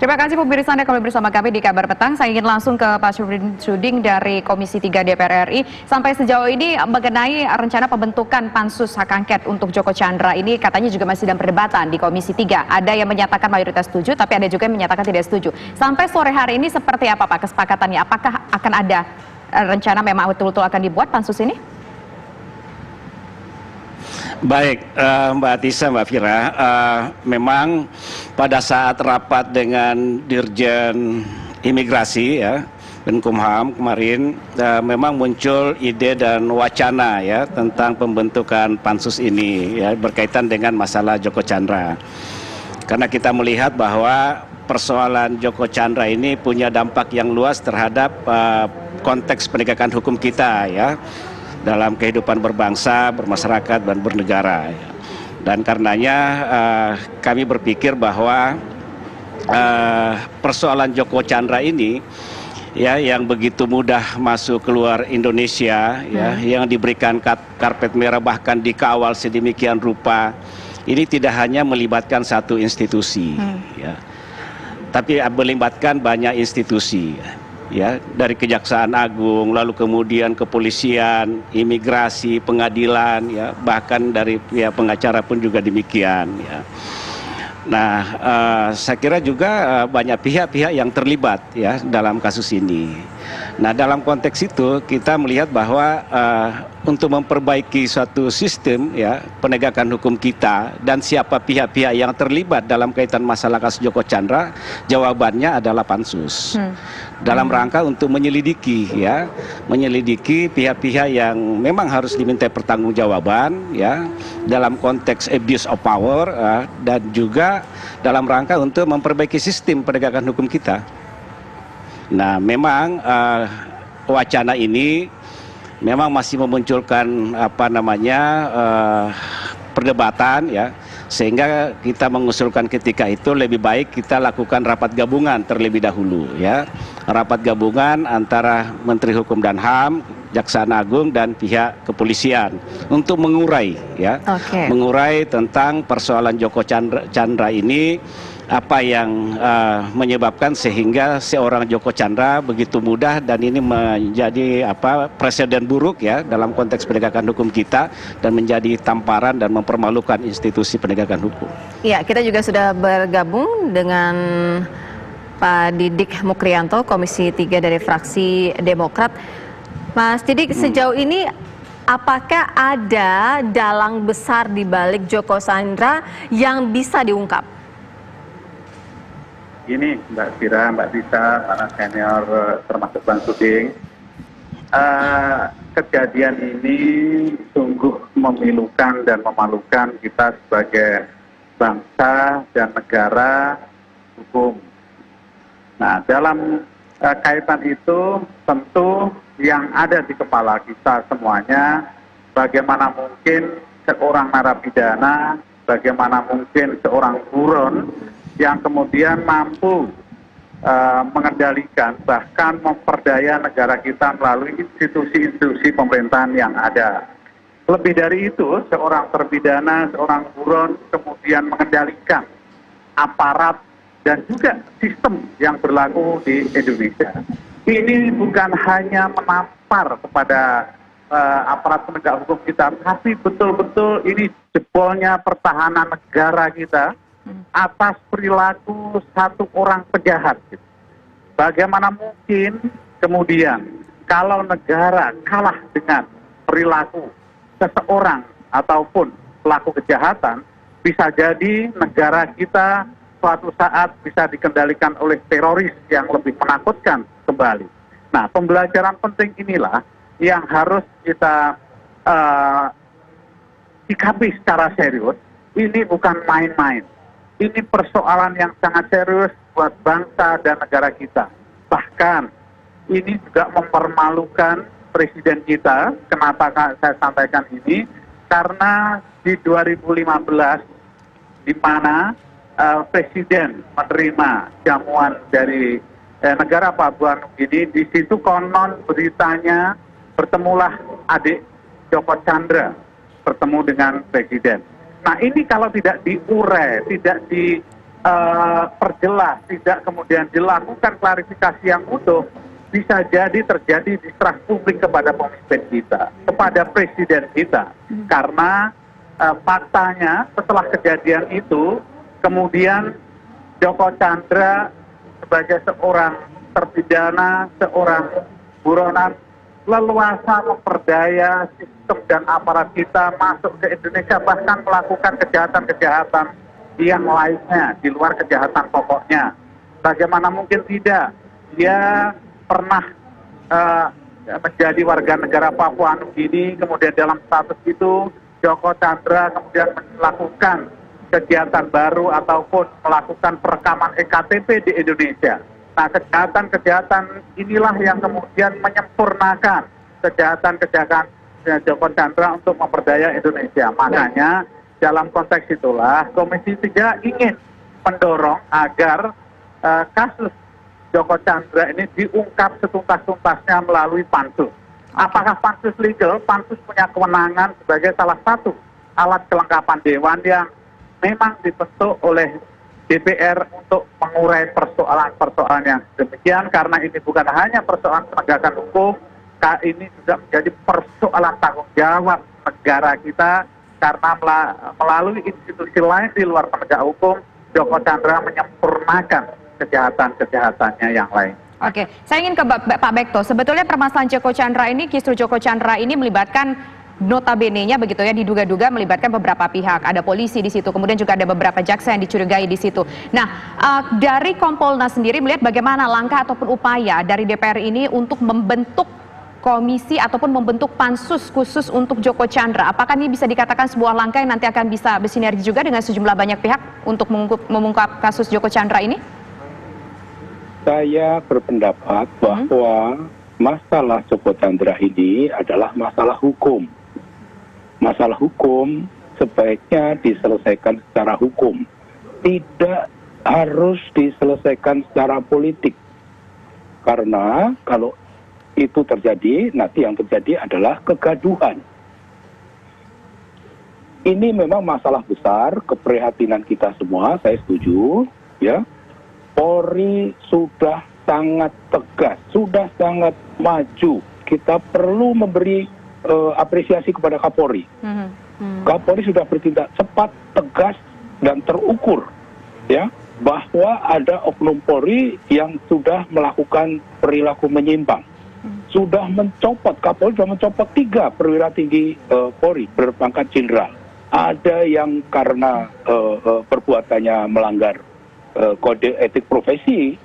Terima kasih pemirsa Anda kembali bersama kami di Kabar Petang. Saya ingin langsung ke Pak Syafruddin dari Komisi 3 DPR RI. Sampai sejauh ini mengenai rencana pembentukan pansus hak angket untuk Joko Chandra ini katanya juga masih dalam perdebatan di Komisi 3. Ada yang menyatakan mayoritas setuju, tapi ada juga yang menyatakan tidak setuju. Sampai sore hari ini seperti apa Pak kesepakatannya? Apakah akan ada rencana memang betul-betul akan dibuat pansus ini? Baik, Mbak Tisa, Mbak Fira, memang pada saat rapat dengan Dirjen Imigrasi ya, Menkumham kemarin, memang muncul ide dan wacana ya tentang pembentukan pansus ini ya berkaitan dengan masalah Joko Chandra. Karena kita melihat bahwa persoalan Joko Chandra ini punya dampak yang luas terhadap konteks penegakan hukum kita ya, dalam kehidupan berbangsa, bermasyarakat, dan bernegara. Dan karenanya kami berpikir bahwa persoalan Joko Chandra ini ya yang begitu mudah masuk keluar Indonesia ya, yang diberikan karpet merah bahkan dikawal sedemikian rupa, ini tidak hanya melibatkan satu institusi ya, tapi melibatkan banyak institusi. Ya, dari Kejaksaan Agung, lalu kemudian kepolisian, imigrasi, pengadilan, ya, bahkan dari pihak pengacara pun juga demikian. Ya. Nah, saya kira juga banyak pihak-pihak yang terlibat ya dalam kasus ini. Nah, dalam konteks itu kita melihat bahwa untuk memperbaiki suatu sistem ya penegakan hukum kita dan siapa pihak-pihak yang terlibat dalam kaitan masalah kasus Joko Chandra, jawabannya adalah pansus. Dalam rangka untuk menyelidiki ya, menyelidiki pihak-pihak yang memang harus diminta pertanggungjawaban ya dalam konteks abuse of power dan juga dalam rangka untuk memperbaiki sistem penegakan hukum kita. Nah, memang wacana ini memang masih memunculkan perdebatan ya, sehingga kita mengusulkan ketika itu lebih baik kita lakukan rapat gabungan terlebih dahulu ya, rapat gabungan antara Menteri Hukum dan HAM, Kejaksaan Agung dan pihak kepolisian untuk mengurai ya, mengurai tentang persoalan Joko Chandra ini. Apa yang menyebabkan sehingga seorang Joko Chandra begitu mudah dan ini menjadi presiden buruk ya dalam konteks penegakan hukum kita dan menjadi tamparan dan mempermalukan institusi penegakan hukum. Ya, kita juga sudah bergabung dengan Pak Didik Mukrianto, Komisi 3 dari fraksi Demokrat. Mas Didik, sejauh ini apakah ada dalang besar di balik Joko Chandra yang bisa diungkap? Ini Mbak Fira, Mbak Tisa, para senior termasuk Bang Suding, kejadian ini sungguh memilukan dan memalukan kita sebagai bangsa dan negara hukum. Nah, dalam kaitan itu tentu yang ada di kepala kita semuanya, bagaimana mungkin seorang narapidana, bagaimana mungkin seorang buron yang kemudian mampu mengendalikan bahkan memperdaya negara kita melalui institusi-institusi pemerintahan yang ada. Lebih dari itu, seorang terpidana, seorang buron kemudian mengendalikan aparat dan juga sistem yang berlaku di Indonesia. Ini bukan hanya menampar kepada aparat penegak hukum kita, tapi betul-betul ini jebolnya pertahanan negara kita atas perilaku satu orang penjahat. Bagaimana mungkin kemudian kalau negara kalah dengan perilaku seseorang ataupun pelaku kejahatan, bisa jadi negara kita suatu saat bisa dikendalikan oleh teroris yang lebih menakutkan kembali. Nah, pembelajaran penting inilah yang harus kita sikapi secara serius. Ini bukan main-main. Ini persoalan yang sangat serius buat bangsa dan negara kita. Bahkan ini juga mempermalukan presiden kita. Kenapa saya sampaikan ini? Karena di 2015 di mana presiden menerima jamuan dari negara Papua Nugini, di situ konon beritanya bertemulah adik Joko Chandra bertemu dengan presiden. Nah, ini kalau tidak diurai, tidak perjelas, tidak kemudian dilakukan klarifikasi yang utuh, bisa jadi terjadi distrust publik kepada pemimpin kita, kepada presiden kita. Karena faktanya setelah kejadian itu, kemudian Joko Chandra sebagai seorang terpidana, seorang buronan, leluasa memperdaya sistem dan aparat kita masuk ke Indonesia, bahkan melakukan kejahatan-kejahatan yang lainnya di luar kejahatan pokoknya. Bagaimana mungkin tidak? Dia pernah menjadi warga negara Papua Nugini, kemudian dalam status itu Joko Chandra kemudian melakukan kegiatan baru ataupun melakukan perekaman EKTP di Indonesia. Nah, kejahatan-kejahatan inilah yang kemudian menyempurnakan kejahatan-kejahatan Joko Chandra untuk memperdaya Indonesia. Makanya dalam konteks itulah Komisi 3 ingin mendorong agar kasus Joko Chandra ini diungkap setuntas-tuntasnya melalui pansus. Apakah pansus legal? Pansus punya kewenangan sebagai salah satu alat kelengkapan dewan yang memang dibentuk oleh DPR untuk mengurai persoalan-persoalan yang demikian, karena ini bukan hanya persoalan penegakan hukum, ini juga menjadi persoalan tanggung jawab negara kita, karena melalui institusi lain di luar penegak hukum, Joko Chandra menyempurnakan kejahatan-kejahatannya yang lain. Oke, saya ingin ke Pak Bekto. Sebetulnya permasalahan Joko Chandra ini, kisru Joko Chandra ini melibatkan notabene-nya begitu ya, diduga-duga melibatkan beberapa pihak. Ada polisi di situ, kemudian juga ada beberapa jaksa yang dicurigai di situ. Nah, dari Kompolnas sendiri melihat bagaimana langkah ataupun upaya dari DPR ini untuk membentuk komisi ataupun membentuk pansus khusus untuk Joko Chandra. Apakah ini bisa dikatakan sebuah langkah yang nanti akan bisa bersinergi juga dengan sejumlah banyak pihak untuk mengungkap kasus Joko Chandra ini? Saya berpendapat bahwa masalah Joko Chandra ini adalah masalah hukum. Masalah hukum sebaiknya diselesaikan secara hukum, tidak harus diselesaikan secara politik. Karena kalau itu terjadi, nanti yang terjadi adalah kegaduhan. Ini memang masalah besar, keprihatinan kita semua, saya setuju, ya. Polri sudah sangat tegas, sudah sangat maju. Kita perlu memberi apresiasi kepada Kapolri. Kapolri sudah bertindak cepat, tegas, dan terukur, ya, bahwa ada oknum Polri yang sudah melakukan perilaku menyimpang. Sudah mencopot, Kapolri sudah mencopot 3 perwira tinggi Polri berpangkat jenderal. Ada yang karena perbuatannya melanggar kode etik profesi,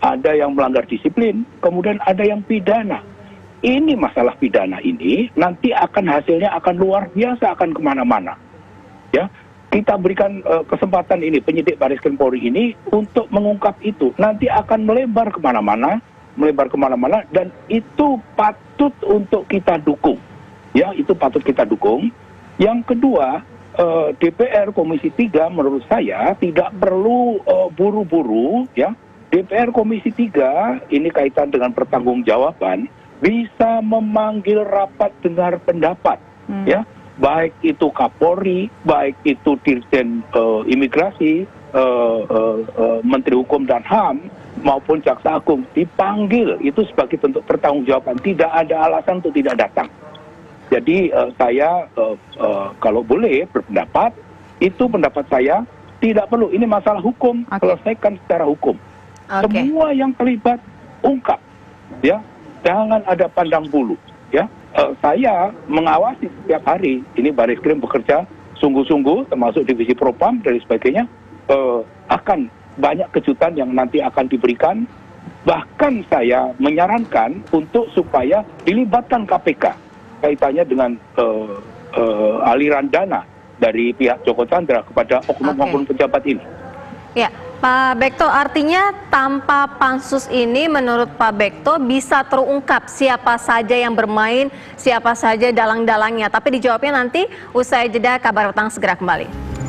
ada yang melanggar disiplin, kemudian ada yang pidana. Ini masalah pidana ini nanti akan hasilnya akan luar biasa, akan kemana-mana. Ya, kita berikan kesempatan ini penyidik Barreskrim Polri ini untuk mengungkap itu. Nanti akan melebar kemana-mana, dan itu patut untuk kita dukung. Ya, itu patut kita dukung. Yang kedua, DPR Komisi 3 menurut saya tidak perlu buru-buru, ya. DPR Komisi 3 ini kaitan dengan pertanggungjawaban, bisa memanggil rapat dengar pendapat, ya, baik itu Kapolri, baik itu Dirjen Imigrasi, Menteri Hukum dan HAM, maupun Jaksa Agung, dipanggil itu sebagai bentuk pertanggungjawaban. Tidak ada alasan untuk tidak datang. Jadi saya kalau boleh berpendapat, itu pendapat saya, tidak perlu. Ini masalah hukum, selesaikan secara hukum. Semua yang terlibat ungkap, ya. Jangan ada pandang bulu, ya. Saya mengawasi setiap hari. Ini Barreskrim bekerja sungguh-sungguh, termasuk divisi Propam dan sebagainya. Akan banyak kejutan yang nanti akan diberikan. Bahkan saya menyarankan untuk supaya dilibatkan KPK kaitannya dengan aliran dana dari pihak Joko Chandra kepada oknum-oknum pejabat ini. Ya, Pak Bekto, artinya tanpa pansus ini menurut Pak Bekto bisa terungkap siapa saja yang bermain, siapa saja dalang-dalangnya. Tapi dijawabnya nanti usai jeda. Kabar Petang segera kembali.